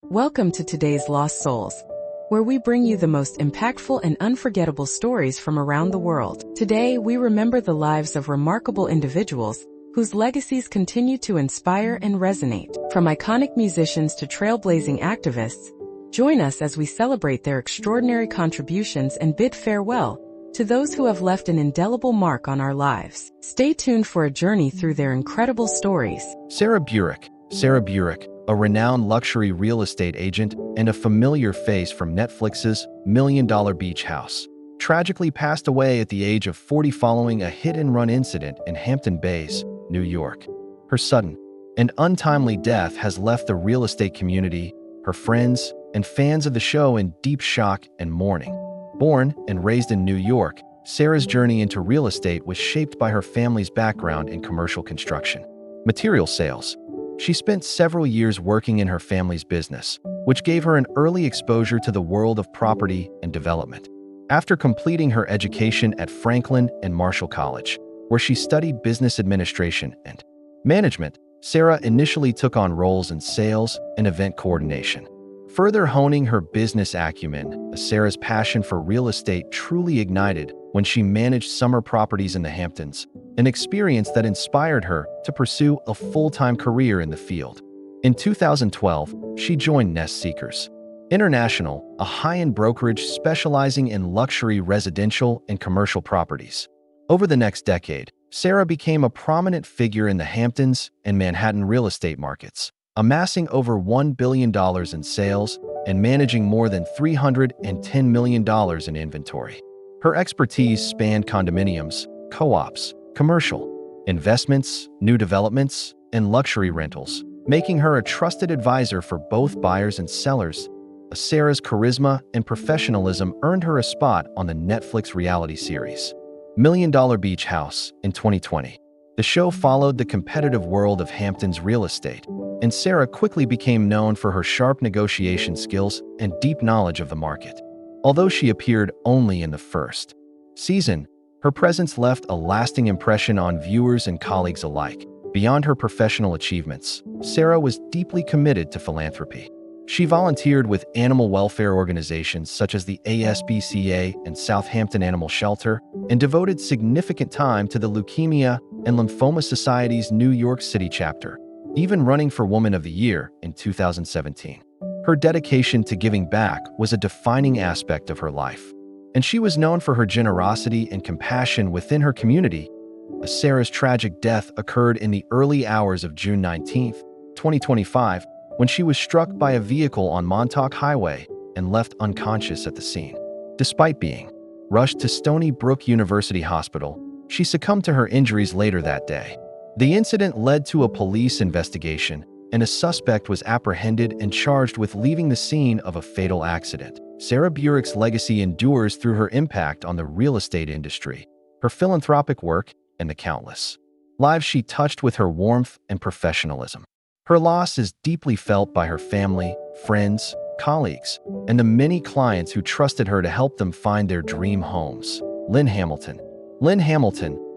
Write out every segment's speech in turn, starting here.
Welcome to today's Lost Souls, where we bring you the most impactful and unforgettable stories from around the world. Today, we remember the lives of remarkable individuals whose legacies continue to inspire and resonate. From iconic musicians to trailblazing activists, join us as we celebrate their extraordinary contributions and bid farewell to those who have left an indelible mark on our lives. Stay tuned for a journey through their incredible stories. Sara Burack, a renowned luxury real estate agent and a familiar face from Netflix's $1 Million Beach House, tragically passed away at the age of 40 following a hit-and-run incident in Hampton Bays, New York. Her sudden and untimely death has left the real estate community, her friends, and fans of the show in deep shock and mourning. Born and raised in New York, Sara's journey into real estate was shaped by her family's background in commercial construction, material sales. She spent several years working in her family's business, which gave her an early exposure to the world of property and development. After completing her education at Franklin and Marshall College, where she studied business administration and management, Sara initially took on roles in sales and event coordination. Further honing her business acumen, Sara's passion for real estate truly ignited when she managed summer properties in the Hamptons, an experience that inspired her to pursue a full-time career in the field. In 2012, she joined Nest Seekers International, a high-end brokerage specializing in luxury residential and commercial properties. Over the next decade, Sara became a prominent figure in the Hamptons and Manhattan real estate markets, amassing over $1 billion in sales and managing more than $310 million in inventory. Her expertise spanned condominiums, co-ops, commercial, investments, new developments, and luxury rentals, making her a trusted advisor for both buyers and sellers. Sara's charisma and professionalism earned her a spot on the Netflix reality series $1 Million Beach House in 2020. The show followed the competitive world of Hampton's real estate, and Sara quickly became known for her sharp negotiation skills and deep knowledge of the market. Although she appeared only in the first season, her presence left a lasting impression on viewers and colleagues alike. Beyond her professional achievements, Sara was deeply committed to philanthropy. She volunteered with animal welfare organizations such as the ASPCA and Southampton Animal Shelter, and devoted significant time to the Leukemia and Lymphoma Society's New York City chapter, even running for Woman of the Year in 2017. Her dedication to giving back was a defining aspect of her life, and she was known for her generosity and compassion within her community. Sara's tragic death occurred in the early hours of June 19, 2025, when she was struck by a vehicle on Montauk Highway and left unconscious at the scene. Despite being rushed to Stony Brook University Hospital, she succumbed to her injuries later that day. The incident led to a police investigation, and a suspect was apprehended and charged with leaving the scene of a fatal accident. Sara Burack's legacy endures through her impact on the real estate industry, her philanthropic work, and the countless lives she touched with her warmth and professionalism. Her loss is deeply felt by her family, friends, colleagues, and the many clients who trusted her to help them find their dream homes. Lynn Hamilton,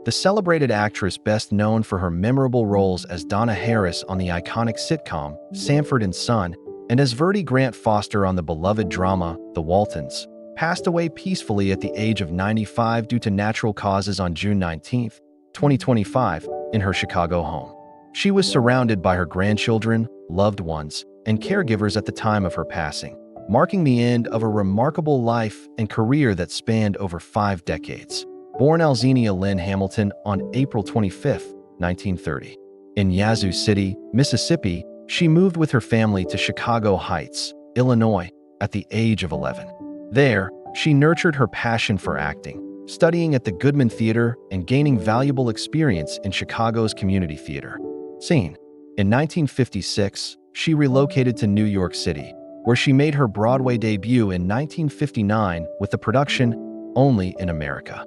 the celebrated actress best known for her memorable roles as Donna Harris on the iconic sitcom Sanford and Son, and as Verdi Grant Foster on the beloved drama The Waltons, passed away peacefully at the age of 95 due to natural causes on June 19, 2025, in her Chicago home. She was surrounded by her grandchildren, loved ones, and caregivers at the time of her passing, marking the end of a remarkable life and career that spanned over 5 decades. Born Alzenia Lynn Hamilton on April 25, 1930. In Yazoo City, Mississippi, she moved with her family to Chicago Heights, Illinois, at the age of 11. There, she nurtured her passion for acting, studying at the Goodman Theater and gaining valuable experience in Chicago's community theater scene. In 1956, she relocated to New York City, where she made her Broadway debut in 1959 with the production Only in America.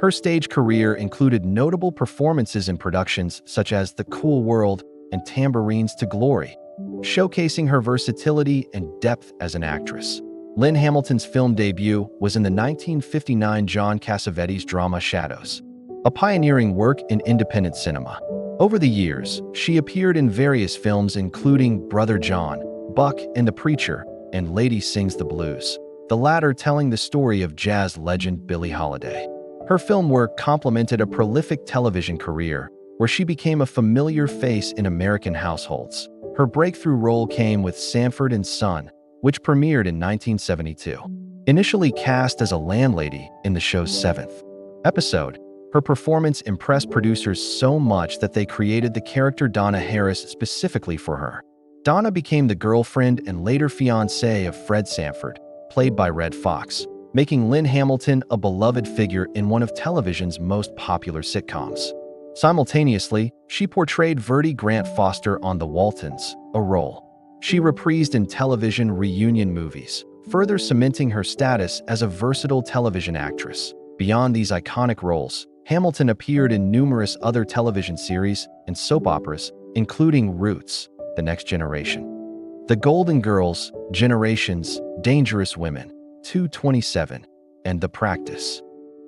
Her stage career included notable performances in productions such as The Cool World and Tambourines to Glory, showcasing her versatility and depth as an actress. Lynn Hamilton's film debut was in the 1959 John Cassavetes drama Shadows, a pioneering work in independent cinema. Over the years, she appeared in various films including Brother John, Buck and the Preacher, and Lady Sings the Blues, the latter telling the story of jazz legend Billie Holiday. Her film work complemented a prolific television career, where she became a familiar face in American households. Her breakthrough role came with Sanford and Son, which premiered in 1972. Initially cast as a landlady in the show's 7th episode, her performance impressed producers so much that they created the character Donna Harris specifically for her. Donna became the girlfriend and later fiancée of Fred Sanford, played by Redd Foxx, making Lynn Hamilton a beloved figure in one of television's most popular sitcoms. Simultaneously, she portrayed Verdie Grant Foster on The Waltons, a role she reprised in television reunion movies, further cementing her status as a versatile television actress. Beyond these iconic roles, Hamilton appeared in numerous other television series and soap operas, including Roots, The Next Generation, The Golden Girls, Generations, Dangerous Women, 227, and The Practice.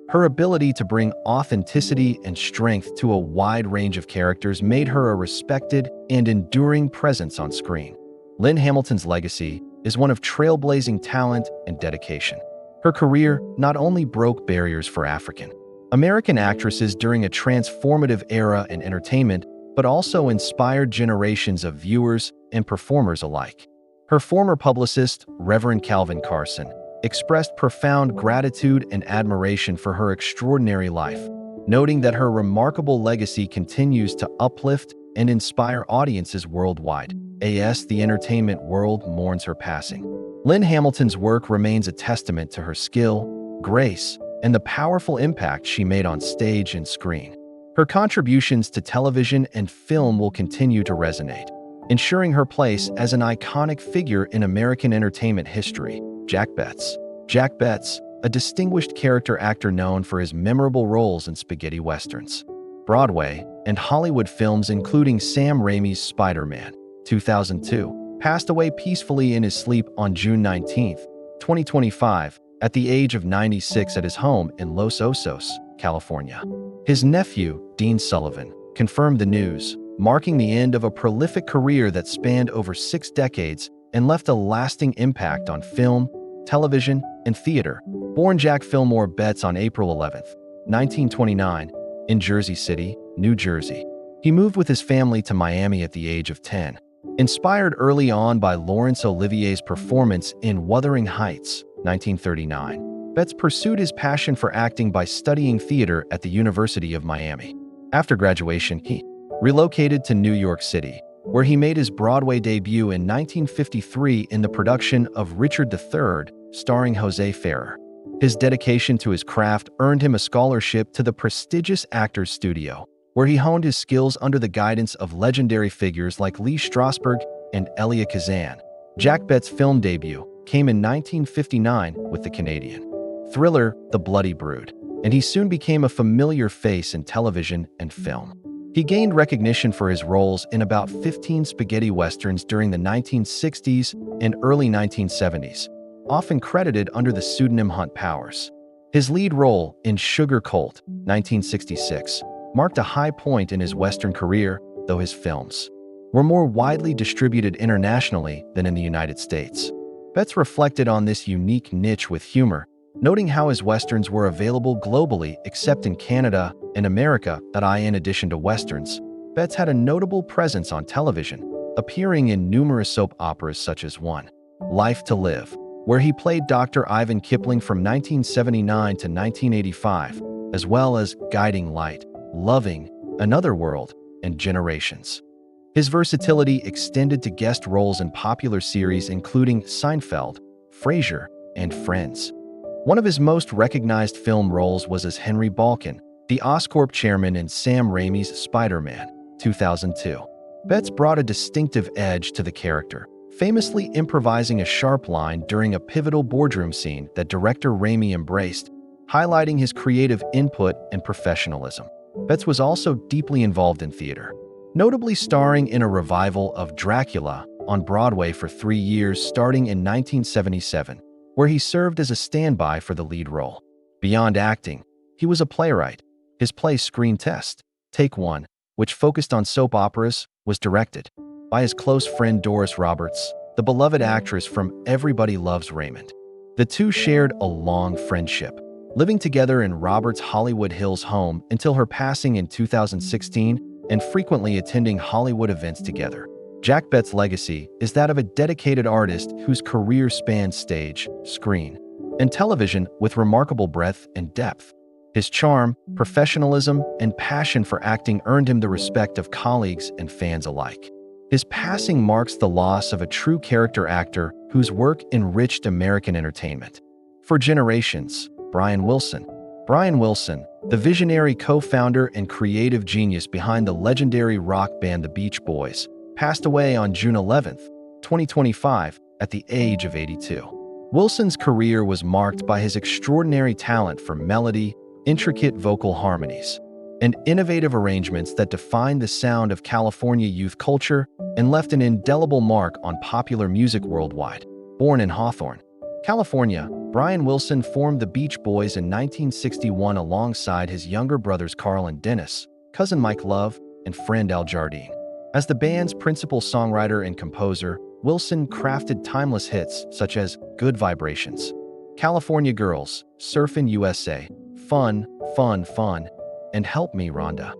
Her ability to bring authenticity and strength to a wide range of characters made her a respected and enduring presence on screen. Lynn Hamilton's legacy is one of trailblazing talent and dedication. Her career not only broke barriers for African American actresses during a transformative era in entertainment, but also inspired generations of viewers and performers alike. Her former publicist, Reverend Calvin Carson, expressed profound gratitude and admiration for her extraordinary life, noting that her remarkable legacy continues to uplift and inspire audiences worldwide. As the entertainment world mourns her passing, Lynn Hamilton's work remains a testament to her skill, grace, and the powerful impact she made on stage and screen. Her contributions to television and film will continue to resonate, ensuring her place as an iconic figure in American entertainment history. Jack Betts. Jack Betts, a distinguished character actor known for his memorable roles in spaghetti westerns, Broadway, and Hollywood films including Sam Raimi's Spider-Man, 2002, passed away peacefully in his sleep on June 19, 2025, at the age of 96 at his home in Los Osos, California. His nephew, Dean Sullivan, confirmed the news, marking the end of a prolific career that spanned over 6 decades and left a lasting impact on film, television, and theater. Born Jack Fillmore Betts on April 11, 1929, in Jersey City, New Jersey, he moved with his family to Miami at the age of 10. Inspired early on by Laurence Olivier's performance in Wuthering Heights, 1939, Betts pursued his passion for acting by studying theater at the University of Miami. After graduation, he relocated to New York City, where he made his Broadway debut in 1953 in the production of Richard III, starring Jose Ferrer. His dedication to his craft earned him a scholarship to the prestigious Actors Studio, where he honed his skills under the guidance of legendary figures like Lee Strasberg and Elliott Kazan. Jack Betts' film debut came in 1959 with the Canadian thriller The Bloody Brood, and he soon became a familiar face in television and film. He gained recognition for his roles in about 15 spaghetti westerns during the 1960s and early 1970s, often credited under the pseudonym Hunt Powers. His lead role in Sugar Colt, 1966, marked a high point in his Western career, though his films were more widely distributed internationally than in the United States. Betts reflected on this unique niche with humor, noting how his Westerns were available globally except in Canada and America. In addition to Westerns, Betts had a notable presence on television, appearing in numerous soap operas such as One Life to Live, where he played Dr. Ivan Kipling from 1979 to 1985, as well as Guiding Light, Loving, Another World, and Generations. His versatility extended to guest roles in popular series including Seinfeld, Frasier, and Friends. One of his most recognized film roles was as Henry Balkin, the Oscorp chairman in Sam Raimi's Spider-Man, 2002. Betts brought a distinctive edge to the character, famously improvising a sharp line during a pivotal boardroom scene that director Raimi embraced, highlighting his creative input and professionalism. Betts was also deeply involved in theater, notably starring in a revival of Dracula on Broadway for 3 years starting in 1977, where he served as a standby for the lead role. Beyond acting, he was a playwright. His play Screen Test, Take One, which focused on soap operas, was directed by his close friend Doris Roberts, the beloved actress from Everybody Loves Raymond. The two shared a long friendship, living together in Robert's Hollywood Hills home until her passing in 2016 and frequently attending Hollywood events together. Jack Bett's legacy is that of a dedicated artist whose career spans stage, screen, and television with remarkable breadth and depth. His charm, professionalism, and passion for acting earned him the respect of colleagues and fans alike. His passing marks the loss of a true character actor whose work enriched American entertainment. For generations, Brian Wilson, the visionary co-founder and creative genius behind the legendary rock band The Beach Boys, passed away on June 11, 2025, at the age of 82. Wilson's career was marked by his extraordinary talent for melody, intricate vocal harmonies, and innovative arrangements that defined the sound of California youth culture and left an indelible mark on popular music worldwide. Born in Hawthorne, California, Brian Wilson formed the Beach Boys in 1961 alongside his younger brothers Carl and Dennis, cousin Mike Love, and friend Al Jardine. As the band's principal songwriter and composer, Wilson crafted timeless hits such as Good Vibrations, California Girls, Surfin' USA, Fun, Fun, Fun, and Help Me, Rhonda.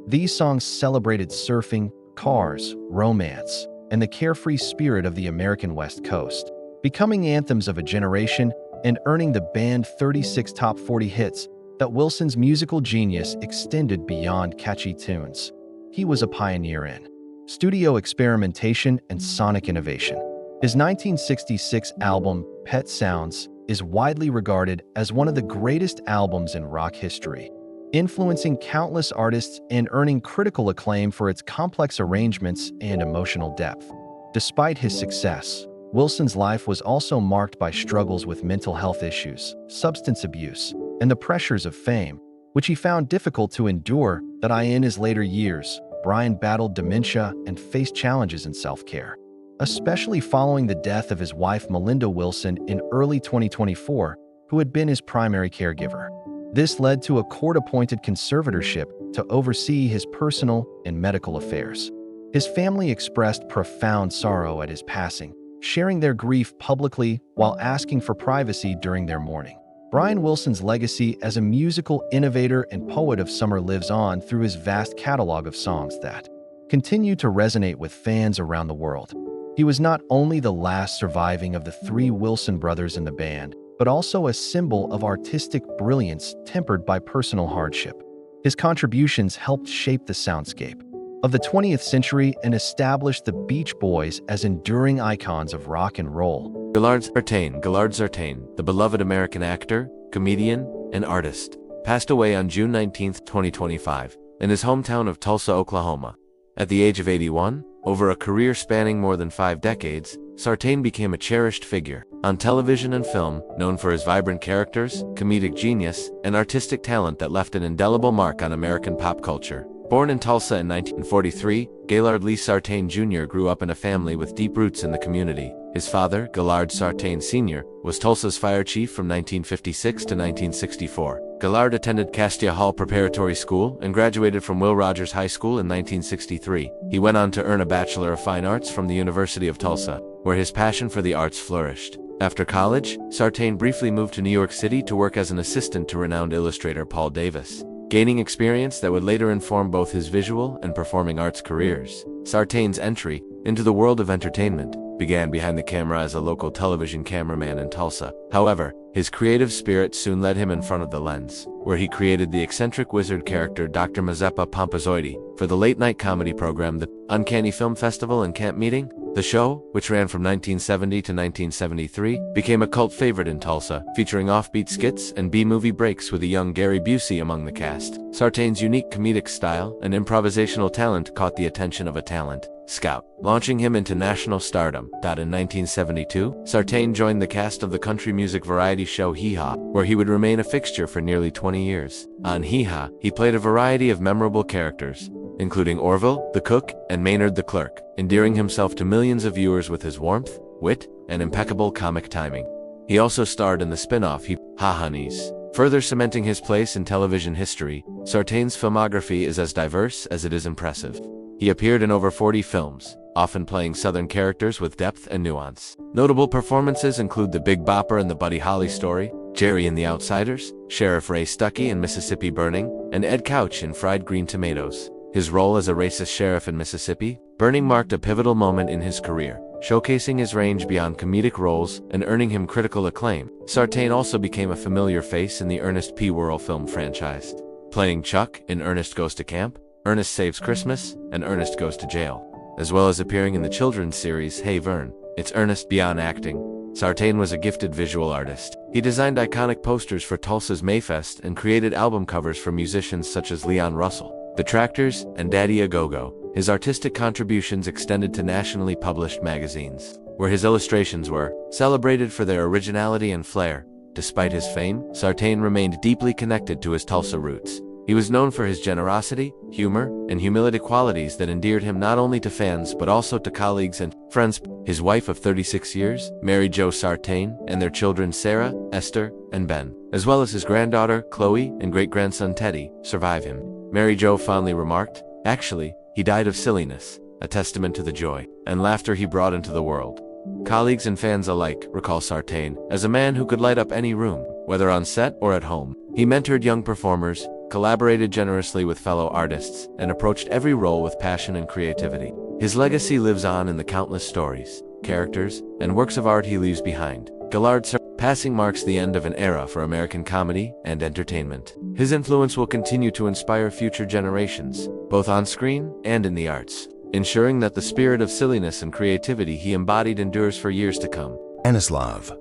These songs celebrated surfing, cars, romance, and the carefree spirit of the American West Coast, becoming anthems of a generation and earning the band 36 top 40 hits. That Wilson's musical genius extended beyond catchy tunes. He was a pioneer in studio experimentation and sonic innovation. His 1966 album, Pet Sounds, is widely regarded as one of the greatest albums in rock history, influencing countless artists and earning critical acclaim for its complex arrangements and emotional depth. Despite his success, Wilson's life was also marked by struggles with mental health issues, substance abuse, and the pressures of fame, which he found difficult to endure. In his later years, Brian battled dementia and faced challenges in self-care, especially following the death of his wife Melinda Wilson in early 2024, who had been his primary caregiver. This led to a court-appointed conservatorship to oversee his personal and medical affairs. His family expressed profound sorrow at his passing, sharing their grief publicly while asking for privacy during their mourning. Brian Wilson's legacy as a musical innovator and poet of summer lives on through his vast catalog of songs that continue to resonate with fans around the world. He was not only the last surviving of the three Wilson brothers in the band, but also a symbol of artistic brilliance tempered by personal hardship. His contributions helped shape the soundscape of the 20th century and established the Beach Boys as enduring icons of rock and roll. Gillard Sartain, the beloved American actor, comedian, and artist, passed away on June 19, 2025, in his hometown of Tulsa, Oklahoma. At the age of 81, over a career spanning more than 5 decades, Sartain became a cherished figure on television and film, known for his vibrant characters, comedic genius, and artistic talent that left an indelible mark on American pop culture. Born in Tulsa in 1943, Gaylord Lee Sartain Jr. grew up in a family with deep roots in the community. His father, Gaylord Sartain Sr., was Tulsa's fire chief from 1956 to 1964. Gaylord attended Castilla Hall Preparatory School and graduated from Will Rogers High School in 1963. He went on to earn a Bachelor of Fine Arts from the University of Tulsa, where his passion for the arts flourished. After college, Sartain briefly moved to New York City to work as an assistant to renowned illustrator Paul Davis, gaining experience that would later inform both his visual and performing arts careers. Sartain's entry into the world of entertainment began behind the camera as a local television cameraman in Tulsa. However, his creative spirit soon led him in front of the lens, where he created the eccentric wizard character Dr. Mazeppa Pompazoidi for the late-night comedy program The Uncanny Film Festival and Camp Meeting. The show, which ran from 1970 to 1973, became a cult favorite in Tulsa, featuring offbeat skits and B-movie breaks with a young Gary Busey among the cast. Sartain's unique comedic style and improvisational talent caught the attention of a talent scout, launching him into national stardom. In 1972, Sartain joined the cast of the country music variety show Hee Haw, where he would remain a fixture for nearly 20 years. On Hee Haw, he played a variety of memorable characters, including Orville, the cook, and Maynard the clerk, endearing himself to millions of viewers with his warmth, wit, and impeccable comic timing. He also starred in the spin-off Hee Haw Honeys, further cementing his place in television history. Sartain's filmography is as diverse as it is impressive. He appeared in over 40 films, often playing Southern characters with depth and nuance. Notable performances include The Big Bopper in The Buddy Holly Story, Jerry in The Outsiders, Sheriff Ray Stuckey in Mississippi Burning, and Ed Couch in Fried Green Tomatoes. His role as a racist sheriff in Mississippi Burning marked a pivotal moment in his career, showcasing his range beyond comedic roles and earning him critical acclaim. Sartain also became a familiar face in the Ernest P. Worrell film franchise, playing Chuck in Ernest Goes to Camp, Ernest Saves Christmas, and Ernest Goes to Jail, as well as appearing in the children's series Hey Vern, It's Ernest. Beyond acting, Sartain was a gifted visual artist. He designed iconic posters for Tulsa's Mayfest and created album covers for musicians such as Leon Russell, The Tractors, and Daddy A-Go-Go. His artistic contributions extended to nationally published magazines, where his illustrations were celebrated for their originality and flair. Despite his fame, Sartain remained deeply connected to his Tulsa roots. He was known for his generosity, humor, and humility, qualities that endeared him not only to fans but also to colleagues and friends. His wife of 36 years, Mary Jo Sartain, and their children Sarah, Esther, and Ben, as well as his granddaughter, Chloe, and great-grandson Teddy, survive him. Mary Jo fondly remarked, "Actually, he died of silliness, a testament to the joy and laughter he brought into the world." Colleagues and fans alike recall Sartain as a man who could light up any room, whether on set or at home. He mentored young performers, collaborated generously with fellow artists, and approached every role with passion and creativity. His legacy lives on in the countless stories, characters, and works of art he leaves behind. Gillard's passing marks the end of an era for American comedy and entertainment. His influence will continue to inspire future generations, both on screen and in the arts, ensuring that the spirit of silliness and creativity he embodied endures for years to come. Stanislav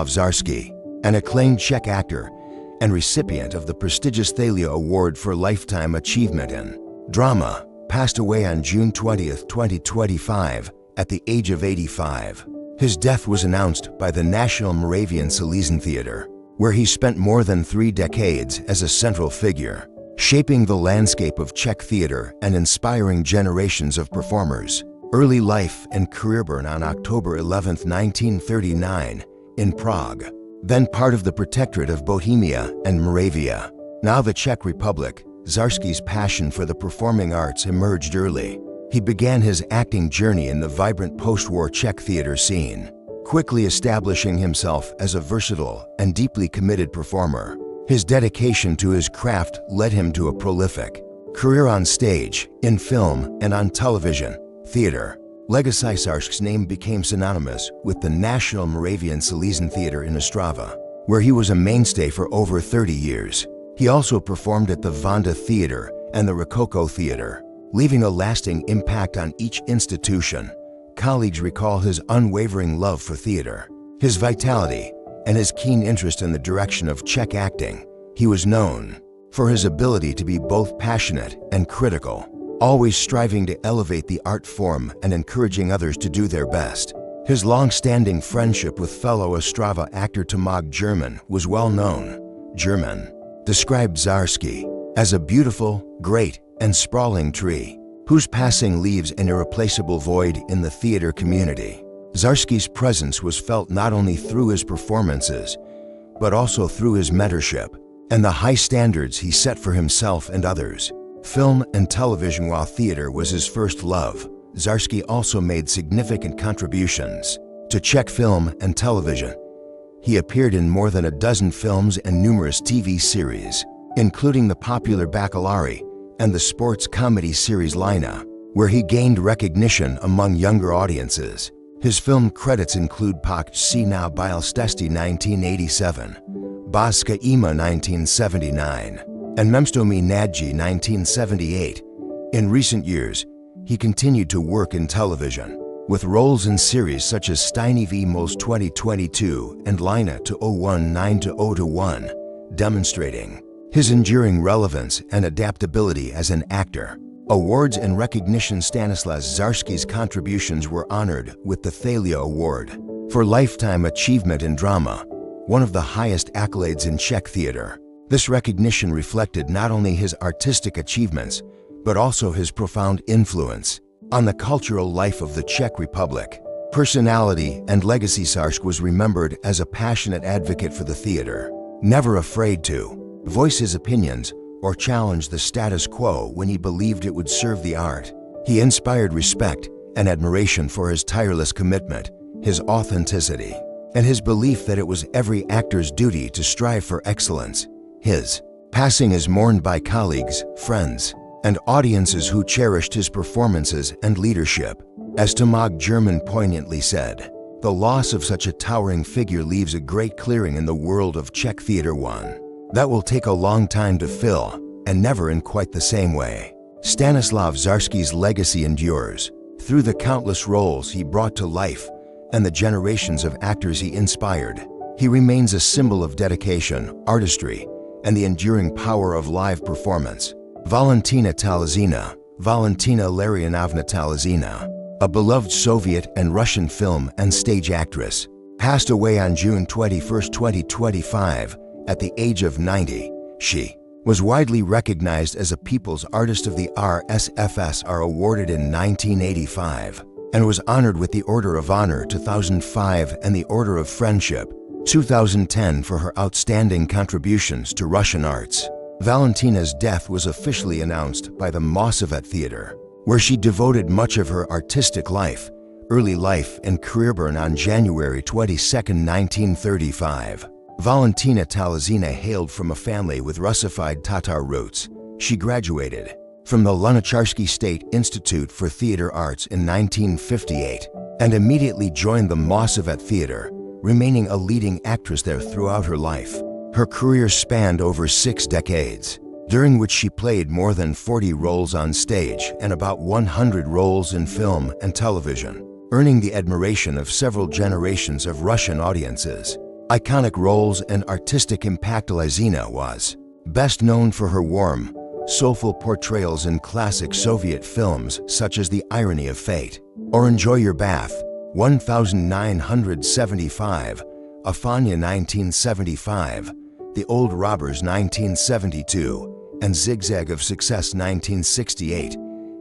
Zarsky, an acclaimed Czech actor and recipient of the prestigious Thalia Award for Lifetime Achievement in Drama, passed away on June 20, 2025, at the age of 85. His death was announced by the National Moravian Salesian Theater, where he spent more than 3 decades as a central figure, shaping the landscape of Czech theater and inspiring generations of performers. Early life and career burn on October 11, 1939, in Prague, then part of the Protectorate of Bohemia and Moravia, now the Czech Republic. Zarsky's passion for the performing arts emerged early. He began his acting journey in the vibrant post-war Czech theater scene, quickly establishing himself as a versatile and deeply committed performer. His dedication to his craft led him to a prolific career on stage, in film, and on television. Theater. Legacy. Zarsky's name became synonymous with the National Moravian Salesian Theater in Ostrava, where he was a mainstay for over 30 years. He also performed at the Vanda Theater and the Rococo Theater, leaving a lasting impact on each institution. Colleagues recall his unwavering love for theater, his vitality, and his keen interest in the direction of Czech acting. He was known for his ability to be both passionate and critical, always striving to elevate the art form and encouraging others to do their best. His long-standing friendship with fellow Ostrava actor Tomáš German was well known. German described Zarsky as a beautiful, great, and sprawling tree, whose passing leaves an irreplaceable void in the theater community. Zarsky's presence was felt not only through his performances, but also through his mentorship and the high standards he set for himself and others. Film and television. While theater was his first love, Zarsky also made significant contributions to Czech film and television. He appeared in more than a dozen films and numerous TV series, including the popular Bakalari and the sports comedy series Lina, where he gained recognition among younger audiences. His film credits include Pak si na Bielstesti 1987, Baska Ima 1979, and Memstomi Nadji 1978. In recent years, he continued to work in television, with roles in series such as Steiny v. Most 2022 and Lina to 019 to 021, demonstrating his enduring relevance and adaptability as an actor. Awards and recognition. Stanislav Zarsky's contributions were honored with the Thalia Award for Lifetime Achievement in Drama, one of the highest accolades in Czech theater. This recognition reflected not only his artistic achievements, but also his profound influence on the cultural life of the Czech Republic. Personality and legacy. Zarsky was remembered as a passionate advocate for the theater, never afraid to voice his opinions or challenge the status quo when he believed it would serve the art. He inspired respect and admiration for his tireless commitment, his authenticity, and his belief that it was every actor's duty to strive for excellence. His passing is mourned by colleagues, friends, and audiences who cherished his performances and leadership. As Tamag German poignantly said, "The loss of such a towering figure leaves a great clearing in the world of Czech theater, one that will take a long time to fill, and never in quite the same way." Stanislav Zarski's legacy endures. Through the countless roles he brought to life and the generations of actors he inspired, he remains a symbol of dedication, artistry, and the enduring power of live performance. Valentina Talyzina, Valentina Larionovna Talyzina, a beloved Soviet and Russian film and stage actress, passed away on June 21, 2025, at the age of 90. She was widely recognized as a People's Artist of the RSFSR, awarded in 1985, and was honored with the Order of Honor 2005 and the Order of Friendship 2010 for her outstanding contributions to Russian arts. Valentina's death was officially announced by the Mossavet Theater, where she devoted much of her artistic life, early life, and career burn on January 22, 1935. Valentina Talyzina hailed from a family with Russified Tatar roots. She graduated from the Lunacharsky State Institute for Theater Arts in 1958 and immediately joined the Mossavet Theater, remaining a leading actress there throughout her life. Her career spanned over 6 decades, during which she played more than 40 roles on stage and about 100 roles in film and television, earning the admiration of several generations of Russian audiences. Iconic roles and artistic impact. Talyzina was best known for her warm, soulful portrayals in classic Soviet films such as The Irony of Fate or Enjoy Your Bath, 1975, Afanya 1975, The Old Robbers 1972, and Zigzag of Success 1968.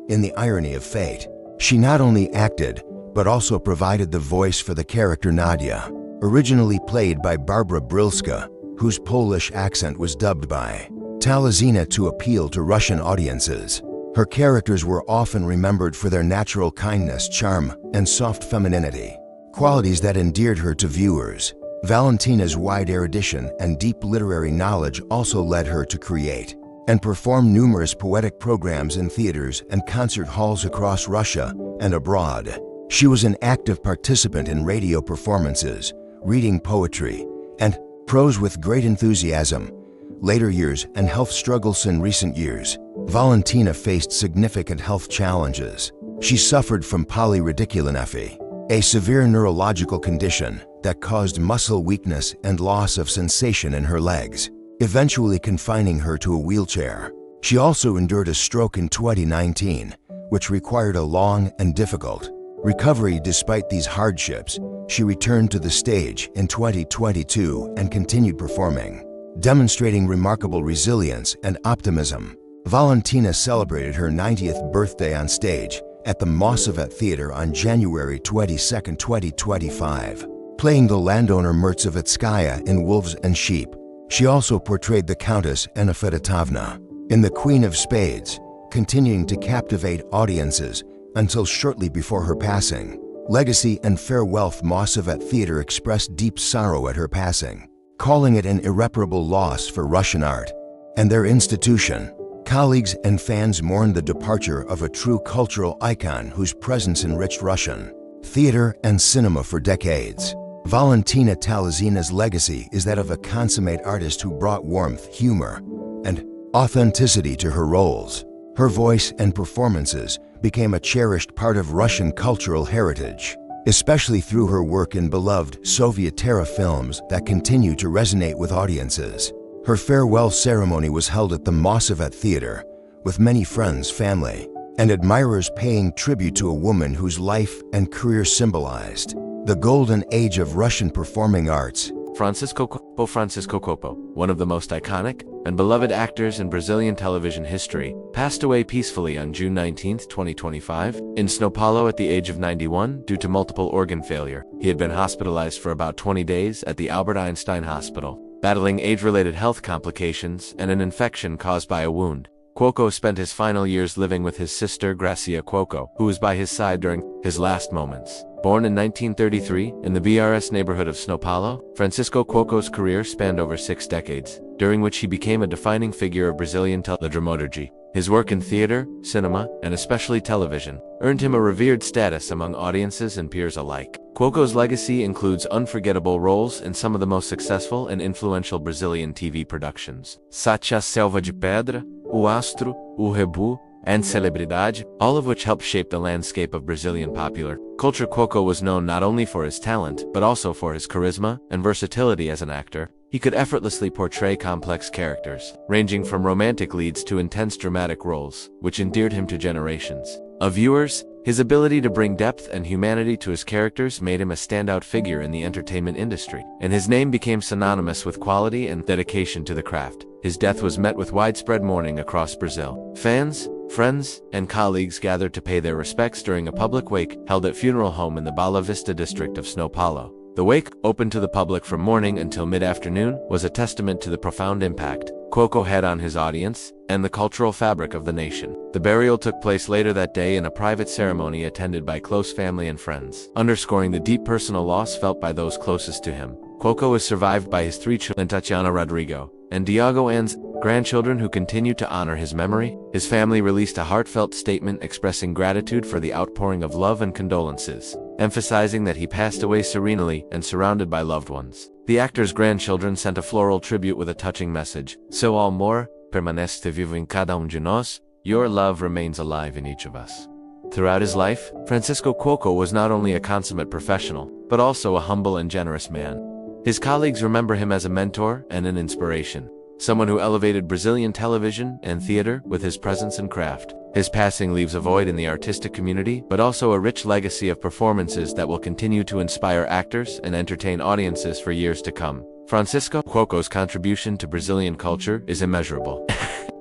In The Irony of Fate, she not only acted, but also provided the voice for the character Nadia, originally played by Barbara Brylska, whose Polish accent was dubbed by Talyzina to appeal to Russian audiences. Her characters were often remembered for their natural kindness, charm, and soft femininity, qualities that endeared her to viewers. Valentina's wide erudition and deep literary knowledge also led her to create and perform numerous poetic programs in theaters and concert halls across Russia and abroad. She was an active participant in radio performances, reading poetry and prose with great enthusiasm. Later years and health struggles. In recent years, Valentina faced significant health challenges. She suffered from polyradiculonephy, a severe neurological condition that caused muscle weakness and loss of sensation in her legs, eventually confining her to a wheelchair. She also endured a stroke in 2019, which required a long and difficult recovery. Despite these hardships, she returned to the stage in 2022 and continued performing, demonstrating remarkable resilience and optimism. Valentina celebrated her 90th birthday on stage at the Mossavet Theater on January 22, 2025, playing the landowner Mertsevitskaya in Wolves and Sheep. She also portrayed the Countess Anna Fedotovna in The Queen of Spades, continuing to captivate audiences until shortly before her passing. Legacy and farewell. Mossavet Theater expressed deep sorrow at her passing, calling it an irreparable loss for Russian art and their institution. Colleagues and fans mourned the departure of a true cultural icon whose presence enriched Russian theater and cinema for decades. Valentina Talyzina's legacy is that of a consummate artist who brought warmth, humor, and authenticity to her roles. Her voice and performances became a cherished part of Russian cultural heritage, especially through her work in beloved Soviet-era films that continue to resonate with audiences. Her farewell ceremony was held at the Mossavet Theater, with many friends, family, and admirers paying tribute to a woman whose life and career symbolized the golden age of Russian performing arts. Francisco Coppola, one of the most iconic and beloved actors in Brazilian television history, passed away peacefully on June 19, 2025, in São Paulo at the age of 91 due to multiple organ failure. He had been hospitalized for about 20 days at the Albert Einstein Hospital, battling age-related health complications and an infection caused by a wound. Cuoco spent his final years living with his sister Gracia Cuoco, who was by his side during his last moments. Born in 1933 in the BRS neighborhood of São Paulo, Francisco Cuoco's career spanned over 6 decades, during which he became a defining figure of Brazilian teledramaturgy. His work in theater, cinema, and especially television earned him a revered status among audiences and peers alike. Cuoco's legacy includes unforgettable roles in some of the most successful and influential Brazilian TV productions, such as Selva de Pedra, O Astro, O Rebu, and Celebridade, all of which helped shape the landscape of Brazilian popular culture. Cuoco was known not only for his talent, but also for his charisma and versatility as an actor. He could effortlessly portray complex characters, ranging from romantic leads to intense dramatic roles, which endeared him to generations of viewers. His ability to bring depth and humanity to his characters made him a standout figure in the entertainment industry, and his name became synonymous with quality and dedication to the craft. His death was met with widespread mourning across Brazil. Fans, friends, and colleagues gathered to pay their respects during a public wake held at funeral home in the Bela Vista district of São Paulo. The wake, open to the public from morning until mid-afternoon, was a testament to the profound impact Cuoco had on his audience and the cultural fabric of the nation. The burial took place later that day in a private ceremony attended by close family and friends, underscoring the deep personal loss felt by those closest to him. Cuoco is survived by his 3 children, Tatiana Rodrigo and Diogo Ann's grandchildren, who continue to honor his memory. His family released a heartfelt statement expressing gratitude for the outpouring of love and condolences, emphasizing that he passed away serenely and surrounded by loved ones. The actor's grandchildren sent a floral tribute with a touching message: "Seu amor permanece vivo em cada de nós. Your love remains alive in each of us." Throughout his life, Francisco Cuoco was not only a consummate professional, but also a humble and generous man. His colleagues remember him as a mentor and an inspiration, someone who elevated Brazilian television and theater with his presence and craft. His passing leaves a void in the artistic community, but also a rich legacy of performances that will continue to inspire actors and entertain audiences for years to come. Francisco Cuoco's contribution to Brazilian culture is immeasurable.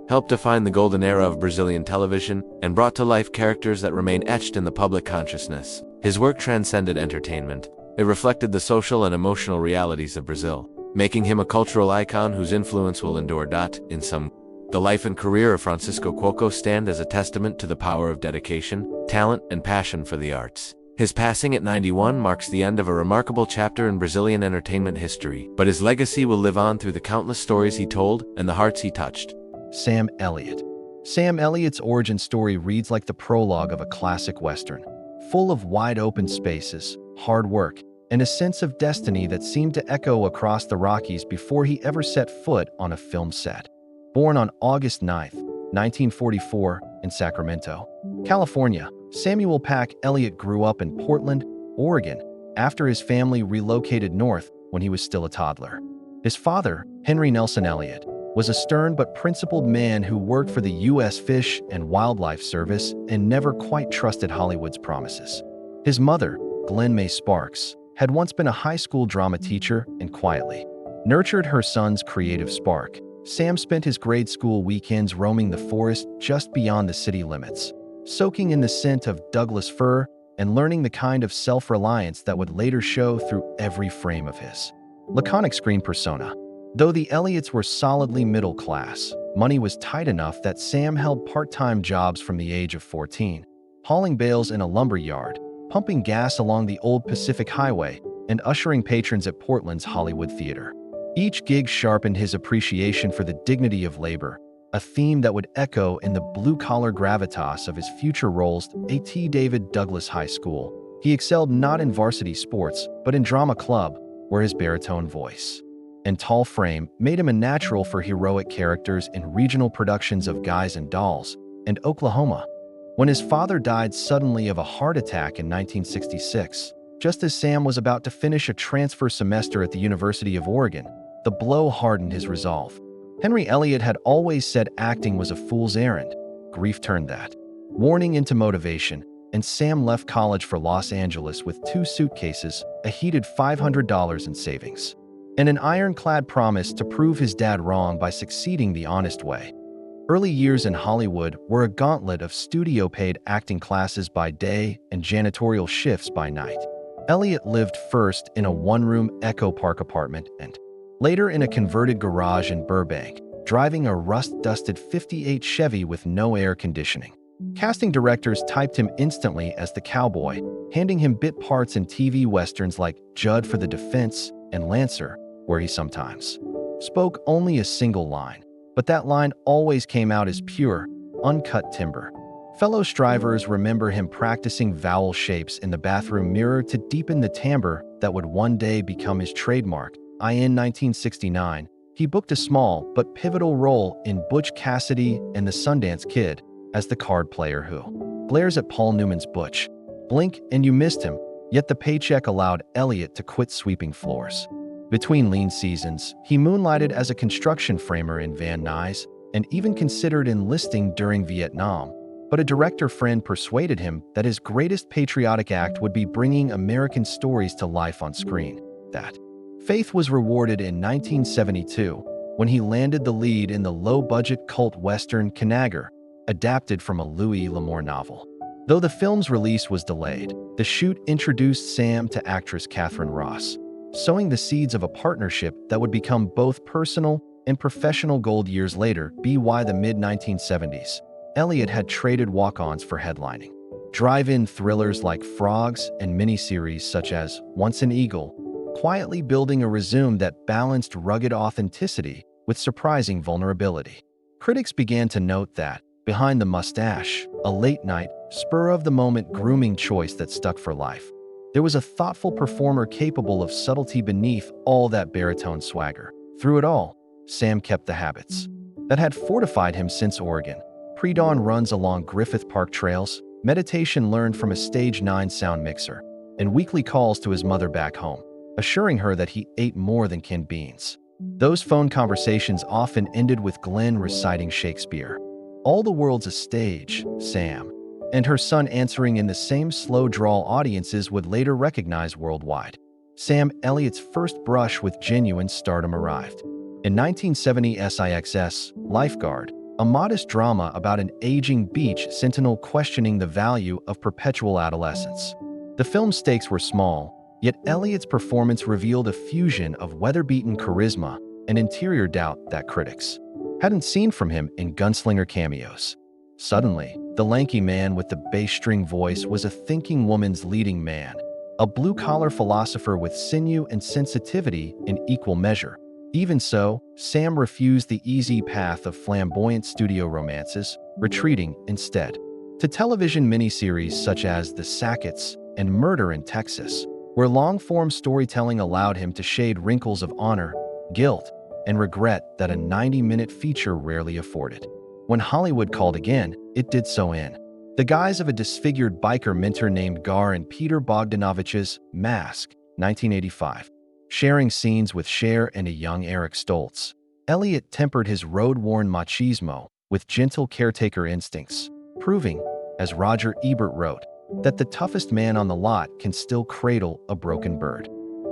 Helped define the golden era of Brazilian television and brought to life characters that remain etched in the public consciousness. His work transcended entertainment. It reflected the social and emotional realities of Brazil, making him a cultural icon whose influence will endure. In sum, the life and career of Francisco Cuoco stand as a testament to the power of dedication, talent, and passion for the arts. His passing at 91 marks the end of a remarkable chapter in Brazilian entertainment history, but his legacy will live on through the countless stories he told and the hearts he touched. Sam Elliott. Sam Elliott's origin story reads like the prologue of a classic Western, full of wide-open spaces, hard work, and a sense of destiny that seemed to echo across the Rockies before he ever set foot on a film set. Born on August 9, 1944, in Sacramento, California, Samuel Pack Elliott grew up in Portland, Oregon, after his family relocated north when he was still a toddler. His father, Henry Nelson Elliott, was a stern but principled man who worked for the U.S. Fish and Wildlife Service and never quite trusted Hollywood's promises. His mother, Glenn May Sparks, had once been a high school drama teacher and quietly nurtured her son's creative spark. Sam spent his grade school weekends roaming the forest just beyond the city limits, soaking in the scent of Douglas fir and learning the kind of self-reliance that would later show through every frame of his laconic screen persona. Though the Elliots were solidly middle class, money was tight enough that Sam held part-time jobs from the age of 14, hauling bales in a lumber yard, pumping gas along the old Pacific Highway, and ushering patrons at Portland's Hollywood Theater. Each gig sharpened his appreciation for the dignity of labor, a theme that would echo in the blue-collar gravitas of his future roles at David Douglas High School. He excelled not in varsity sports, but in drama club, where his baritone voice and tall frame made him a natural for heroic characters in regional productions of Guys and Dolls and Oklahoma. When his father died suddenly of a heart attack in 1966, just as Sam was about to finish a transfer semester at the University of Oregon, the blow hardened his resolve. Henry Elliott had always said acting was a fool's errand. Grief turned that warning into motivation, and Sam left college for Los Angeles with 2 suitcases, a heated $500 in savings, and an ironclad promise to prove his dad wrong by succeeding the honest way. Early years in Hollywood were a gauntlet of studio-paid acting classes by day and janitorial shifts by night. Elliott lived first in a one-room Echo Park apartment and later in a converted garage in Burbank, driving a rust-dusted '58 Chevy with no air conditioning. Casting directors typed him instantly as the cowboy, handing him bit parts in TV westerns like Judd for the Defense and Lancer, where he sometimes spoke only a single line, but that line always came out as pure, uncut timber. Fellow strivers remember him practicing vowel shapes in the bathroom mirror to deepen the timbre that would one day become his trademark. In 1969, he booked a small but pivotal role in Butch Cassidy and the Sundance Kid as the card player who glares at Paul Newman's Butch. Blink and you missed him, yet the paycheck allowed Elliott to quit sweeping floors. Between lean seasons, he moonlighted as a construction framer in Van Nuys and even considered enlisting during Vietnam, but a director friend persuaded him that his greatest patriotic act would be bringing American stories to life on screen. That faith was rewarded in 1972 when he landed the lead in the low-budget cult western Conager, adapted from a Louis L'Amour novel. Though the film's release was delayed, the shoot introduced Sam to actress Catherine Ross, sowing the seeds of a partnership that would become both personal and professional gold years later. By the mid-1970s, Elliott had traded walk-ons for headlining drive-in thrillers like Frogs and miniseries such as Once an Eagle, quietly building a resume that balanced rugged authenticity with surprising vulnerability. Critics began to note that, behind the mustache, a late-night, spur-of-the-moment grooming choice that stuck for life, there was a thoughtful performer capable of subtlety beneath all that baritone swagger. Through it all, Sam kept the habits that had fortified him since Oregon. Pre-dawn runs along Griffith Park trails, meditation learned from a Stage 9 sound mixer, and weekly calls to his mother back home, assuring her that he ate more than canned beans. Those phone conversations often ended with Glenn reciting Shakespeare. All the world's a stage, Sam, and her son answering in the same slow drawl audiences would later recognize worldwide. Sam Elliott's first brush with genuine stardom arrived. In 1970, SIXS, Lifeguard, a modest drama about an aging beach sentinel questioning the value of perpetual adolescence. The film's stakes were small, yet Elliott's performance revealed a fusion of weather-beaten charisma and interior doubt that critics hadn't seen from him in gunslinger cameos. Suddenly, the lanky man with the bass string voice was a thinking woman's leading man, a blue-collar philosopher with sinew and sensitivity in equal measure. Even so, Sam refused the easy path of flamboyant studio romances, retreating instead to television miniseries such as The Sacketts and Murder in Texas, where long-form storytelling allowed him to shade wrinkles of honor, guilt, and regret that a 90-minute feature rarely afforded. When Hollywood called again, it did so in the guise of a disfigured biker mentor named Gar in Peter Bogdanovich's Mask, 1985. Sharing scenes with Cher and a young Eric Stoltz, Elliott tempered his road-worn machismo with gentle caretaker instincts, proving, as Roger Ebert wrote, that the toughest man on the lot can still cradle a broken bird.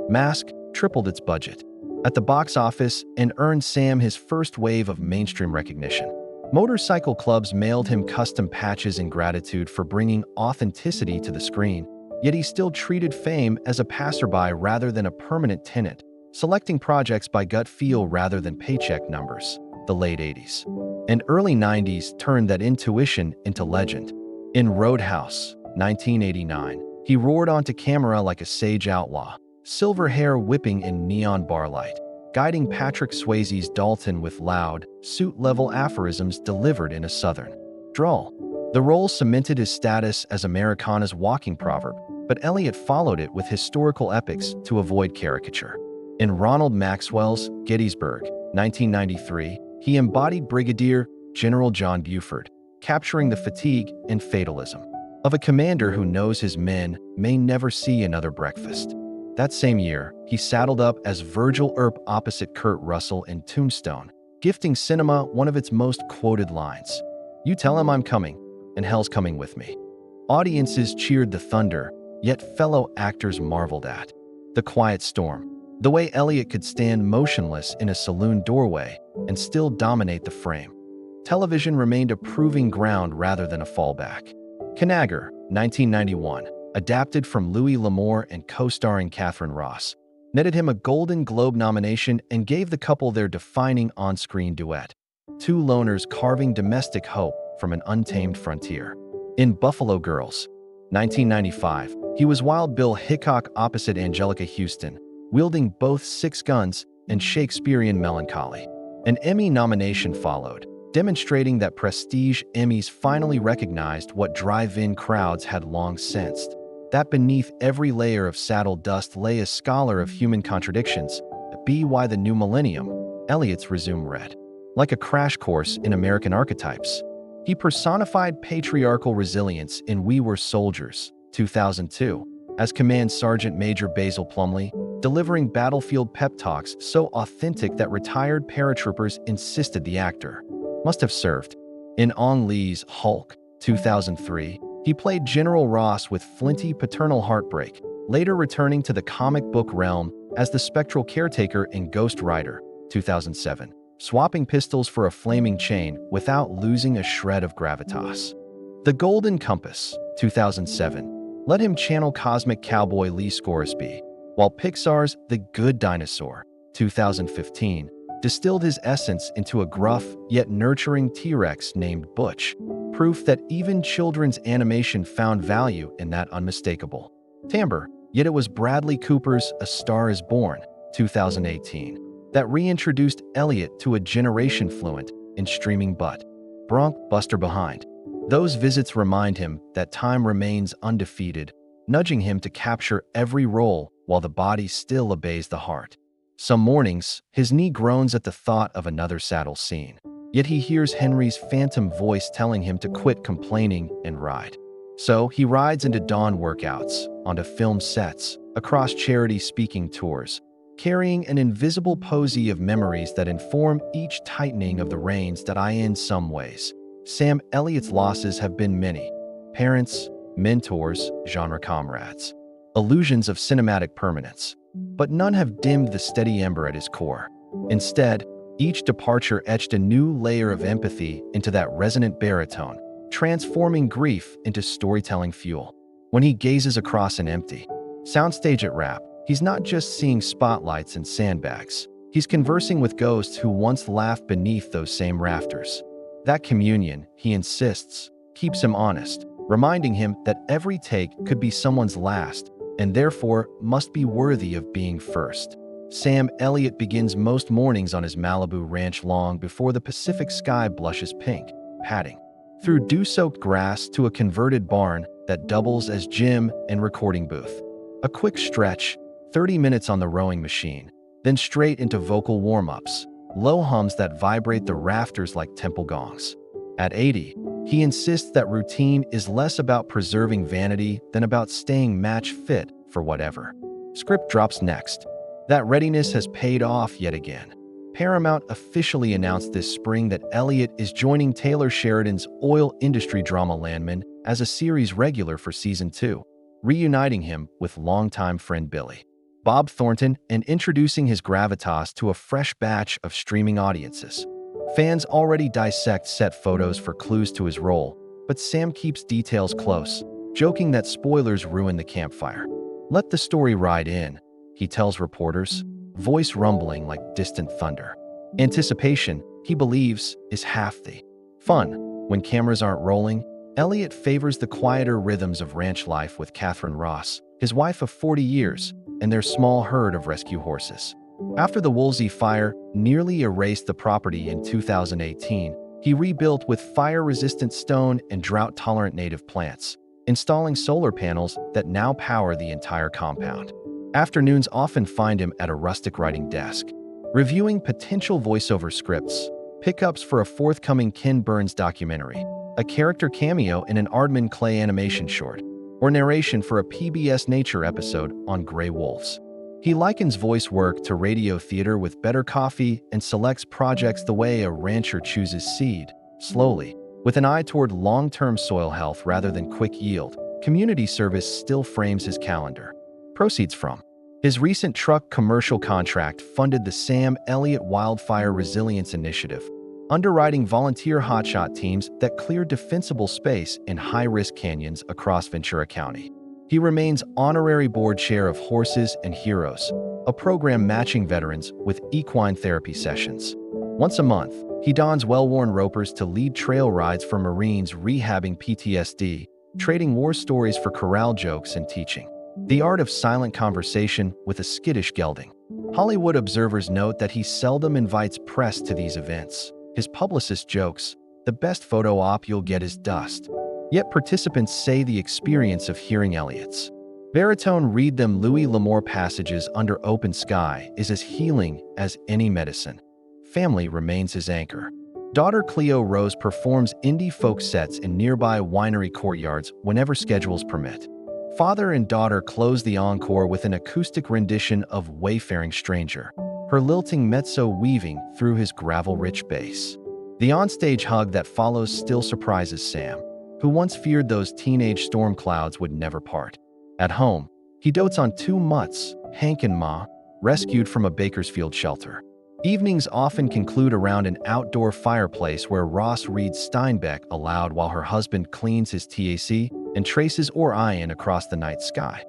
Mask tripled its budget at the box office and earned Sam his first wave of mainstream recognition. Motorcycle clubs mailed him custom patches in gratitude for bringing authenticity to the screen, yet he still treated fame as a passerby rather than a permanent tenant, selecting projects by gut feel rather than paycheck numbers. The late 80s and early 90s turned that intuition into legend. In Roadhouse, 1989, he roared onto camera like a sage outlaw, silver hair whipping in neon bar light, guiding Patrick Swayze's Dalton with loud, suit-level aphorisms delivered in a southern drawl. The role cemented his status as Americana's walking proverb, but Elliott followed it with historical epics to avoid caricature. In Ronald Maxwell's Gettysburg, 1993, he embodied Brigadier General John Buford, capturing the fatigue and fatalism of a commander who knows his men may never see another breakfast. That same year, he saddled up as Virgil Earp opposite Kurt Russell in Tombstone, gifting cinema one of its most quoted lines, "You tell him I'm coming, and hell's coming with me." Audiences cheered the thunder, yet fellow actors marveled at the quiet storm, the way Elliott could stand motionless in a saloon doorway and still dominate the frame. Television remained a proving ground rather than a fallback. Conager, 1991, adapted from Louis L'Amour and co-starring Catherine Ross, netted him a Golden Globe nomination and gave the couple their defining on-screen duet. two loners carving domestic hope from an untamed frontier. In Buffalo Girls, 1995, he was Wild Bill Hickok opposite Angelica Houston, wielding both six guns and Shakespearean melancholy. An Emmy nomination followed, demonstrating that prestige Emmys finally recognized what drive-in crowds had long sensed, that beneath every layer of saddle dust lay a scholar of human contradictions. By the new millennium, Elliott's resume read like a crash course in American archetypes. He personified patriarchal resilience in We Were Soldiers, 2002, as Command Sergeant Major Basil Plumley, delivering battlefield pep talks so authentic that retired paratroopers insisted the actor must have served. In Ang Lee's Hulk, 2003, he played General Ross with flinty paternal heartbreak, later returning to the comic book realm as the spectral caretaker in Ghost Rider, 2007, swapping pistols for a flaming chain without losing a shred of gravitas. The Golden Compass, 2007, let him channel cosmic cowboy Lee Scoresby, while Pixar's The Good Dinosaur, 2015, distilled his essence into a gruff yet nurturing T-Rex named Butch, proof that even children's animation found value in that unmistakable timbre. Yet it was Bradley Cooper's A Star Is Born, 2018, that reintroduced Elliott to a generation fluent in streaming butt bronc buster behind. Those visits remind him that time remains undefeated, nudging him to capture every role while the body still obeys the heart. Some mornings, his knee groans at the thought of another saddle scene, yet he hears Henry's phantom voice telling him to quit complaining and ride. So he rides into dawn workouts, onto film sets, across charity speaking tours, carrying an invisible posy of memories that inform each tightening of the reins that in some ways. Sam Elliott's losses have been many: parents, mentors, genre comrades, illusions of cinematic permanence. But none have dimmed the steady ember at his core. Instead, each departure etched a new layer of empathy into that resonant baritone, transforming grief into storytelling fuel. When he gazes across an empty soundstage at Rap, he's not just seeing spotlights and sandbags. He's conversing with ghosts who once laughed beneath those same rafters. That communion, he insists, keeps him honest, reminding him that every take could be someone's last, and therefore must be worthy of being first. Sam Elliott begins most mornings on his Malibu ranch long before the Pacific sky blushes pink, padding through dew-soaked grass to a converted barn that doubles as gym and recording booth. A quick stretch, 30 minutes on the rowing machine, then straight into vocal warm-ups, low hums that vibrate the rafters like temple gongs. At 80, he insists that routine is less about preserving vanity than about staying match fit for whatever script drops next. That readiness has paid off yet again. Paramount officially announced this spring that Elliott is joining Taylor Sheridan's oil industry drama Landman as a series regular for season 2, reuniting him with longtime friend Billy Bob Thornton and introducing his gravitas to a fresh batch of streaming audiences. Fans already dissect set photos for clues to his role, but Sam keeps details close, joking that spoilers ruin the campfire. Let the story ride in, he tells reporters, voice rumbling like distant thunder. Anticipation, he believes, is half the fun. When cameras aren't rolling, Elliott favors the quieter rhythms of ranch life with Catherine Ross, his wife of 40 years, and their small herd of rescue horses. After the Woolsey fire nearly erased the property in 2018, he rebuilt with fire-resistant stone and drought-tolerant native plants, installing solar panels that now power the entire compound. Afternoons often find him at a rustic writing desk, reviewing potential voiceover scripts, pickups for a forthcoming Ken Burns documentary, a character cameo in an Aardman Clay animation short, or narration for a PBS Nature episode on gray wolves. He likens voice work to radio theater with better coffee and selects projects the way a rancher chooses seed, slowly, with an eye toward long-term soil health rather than quick yield. Community service still frames his calendar. Proceeds from his recent truck commercial contract funded the Sam Elliott Wildfire Resilience Initiative, underwriting volunteer hotshot teams that clear defensible space in high-risk canyons across Ventura County. He remains honorary board chair of Horses and Heroes, a program matching veterans with equine therapy sessions. Once a month, He dons well-worn ropers to lead trail rides for Marines rehabbing PTSD, trading war stories for corral jokes and teaching the art of silent conversation with a skittish gelding. Hollywood observers note that he seldom invites press to these events. His publicist jokes, "The best photo op you'll get is dust." Yet participants say the experience of hearing Elliott's baritone read them Louis L'Amour passages under open sky is as healing as any medicine. Family remains his anchor. Daughter Cleo Rose performs indie folk sets in nearby winery courtyards whenever schedules permit. Father and daughter close the encore with an acoustic rendition of Wayfaring Stranger, her lilting mezzo weaving through his gravel-rich bass. The onstage hug that follows still surprises Sam, who once feared those teenage storm clouds would never part. At home, he dotes on two mutts, Hank and Ma, rescued from a Bakersfield shelter. Evenings often conclude around an outdoor fireplace where Ross reads Steinbeck aloud while her husband cleans his TAC and traces Orion across the night sky.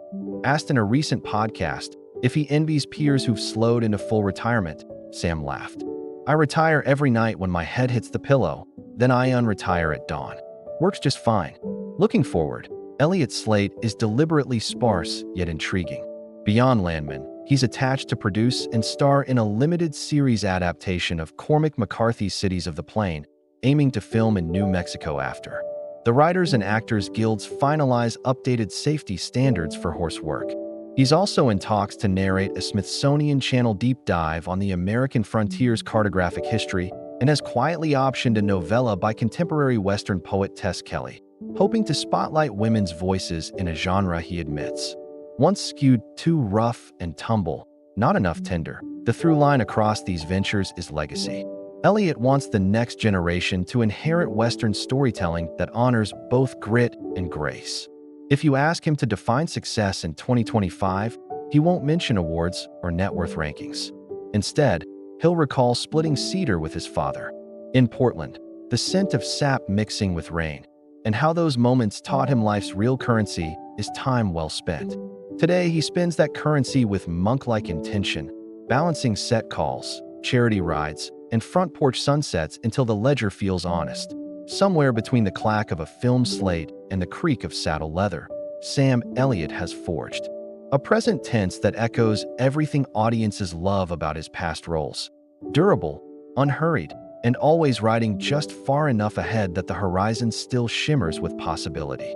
Asked in a recent podcast if he envies peers who've slowed into full retirement, Sam laughed. "I retire every night when my head hits the pillow, then I unretire at dawn. Works just fine." Looking forward, Elliott's slate is deliberately sparse yet intriguing. Beyond Landman, he's attached to produce and star in a limited series adaptation of Cormac McCarthy's Cities of the Plain, aiming to film in New Mexico after. The Writers and Actors Guilds finalize updated safety standards for horse work. He's also in talks to narrate a Smithsonian Channel deep dive on the American frontier's cartographic history and has quietly optioned a novella by contemporary Western poet Tess Kelly, hoping to spotlight women's voices in a genre he admits once skewed too rough and tumble, not enough tender. The through line across these ventures is legacy. Elliott wants the next generation to inherit Western storytelling that honors both grit and grace. If you ask him to define success in 2025, he won't mention awards or net worth rankings. Instead, he'll recall splitting cedar with his father in Portland, the scent of sap mixing with rain, and how those moments taught him life's real currency is time well spent. Today, he spends that currency with monk-like intention, balancing set calls, charity rides, and front porch sunsets until the ledger feels honest. Somewhere between the clack of a film slate and the creak of saddle leather, Sam Elliott has forged a present tense that echoes everything audiences love about his past roles. Durable, unhurried, and always riding just far enough ahead that the horizon still shimmers with possibility.